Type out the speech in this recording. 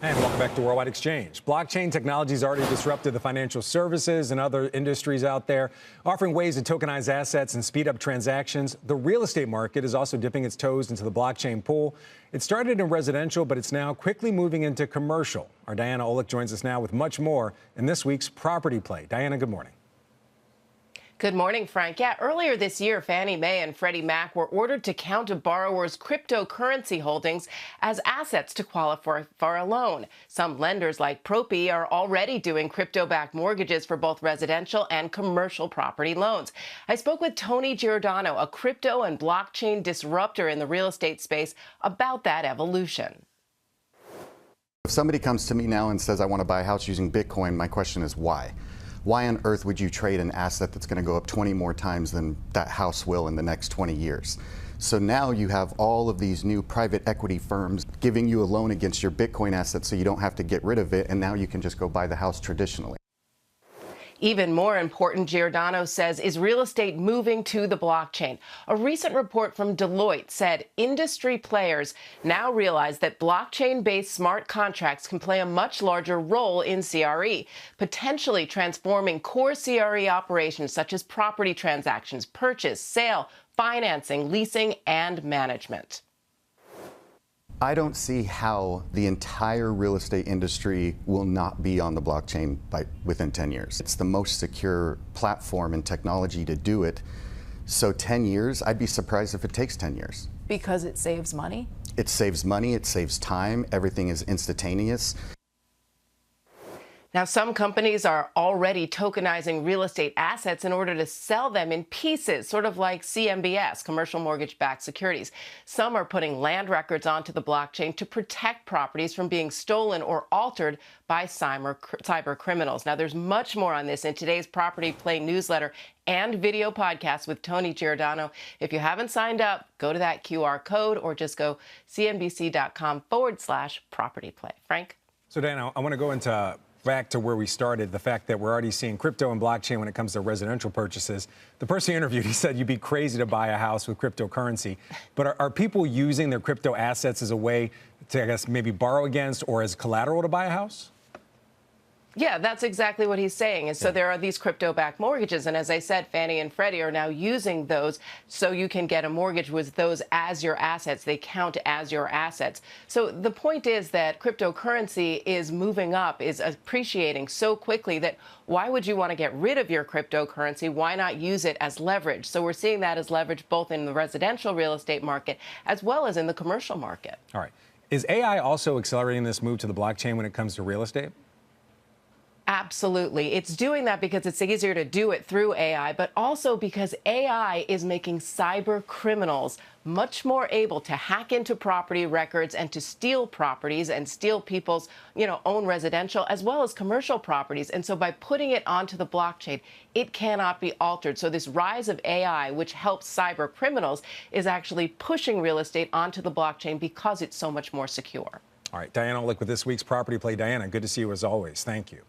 And welcome back to Worldwide Exchange. Blockchain technology has already disrupted the financial services and other industries out there, offering ways to tokenize assets and speed up transactions. The real estate market is also dipping its toes into the blockchain pool. It started in residential, but it's now quickly moving into commercial. Our Diana Olick joins us now with much more in this week's Property Play. Diana, good morning. Good morning, Frank. Yeah, earlier this year, Fannie Mae and Freddie Mac were ordered to count a borrower's cryptocurrency holdings as assets to qualify for a loan. Some lenders like Propi are already doing crypto-backed mortgages for both residential and commercial property loans. I spoke with Tony Giordano, a crypto and blockchain disruptor in the real estate space, about that evolution. If somebody comes to me now and says, I want to buy a house using Bitcoin, my question is why? Why on earth would you trade an asset that's going to go up 20 more times than that house will in the next 20 years? So now you have all of these new private equity firms giving you a loan against your Bitcoin asset so you don't have to get rid of it, and now you can just go buy the house traditionally. Even more important, Giordano says, is real estate moving to the blockchain. A recent report from Deloitte said industry players now realize that blockchain-based smart contracts can play a much larger role in CRE, potentially transforming core CRE operations such as property transactions, purchase, sale, financing, leasing, and management. I don't see how the entire real estate industry will not be on the blockchain within 10 years. It's the most secure platform and technology to do it. So 10 years, I'd be surprised if it takes 10 years. Because it saves money? It saves money, it saves time, everything is instantaneous. Now, some companies are already tokenizing real estate assets in order to sell them in pieces, sort of like CMBS, commercial mortgage-backed securities. Some are putting land records onto the blockchain to protect properties from being stolen or altered by cyber criminals. Now, there's much more on this in today's Property Play newsletter and video podcast with Tony Giordano. If you haven't signed up, go to that QR code or just go cnbc.com/propertyplay. Frank? So, Diana, I want to go into back to where we started, the fact that we're already seeing crypto and blockchain when it comes to residential purchases. The person you interviewed, he said you'd be crazy to buy a house with cryptocurrency. But are people using their crypto assets as a way to, I guess, maybe borrow against or as collateral to buy a house? Yeah, that's exactly what he's saying. And so there are these crypto-backed mortgages. And as I said, Fannie and Freddie are now using those so you can get a mortgage with those as your assets. They count as your assets. So the point is that cryptocurrency is moving up, is appreciating so quickly that why would you want to get rid of your cryptocurrency? Why not use it as leverage? So we're seeing that as leverage both in the residential real estate market as well as in the commercial market. All right. Is AI also accelerating this move to the blockchain when it comes to real estate? Absolutely. It's doing that because it's easier to do it through AI, but also because AI is making cyber criminals much more able to hack into property records and to steal properties and steal people's, own residential as well as commercial properties. And so by putting it onto the blockchain, it cannot be altered. So this rise of AI, which helps cyber criminals, is actually pushing real estate onto the blockchain because it's so much more secure. All right, Diana Olick with this week's Property Play. Diana, good to see you as always. Thank you.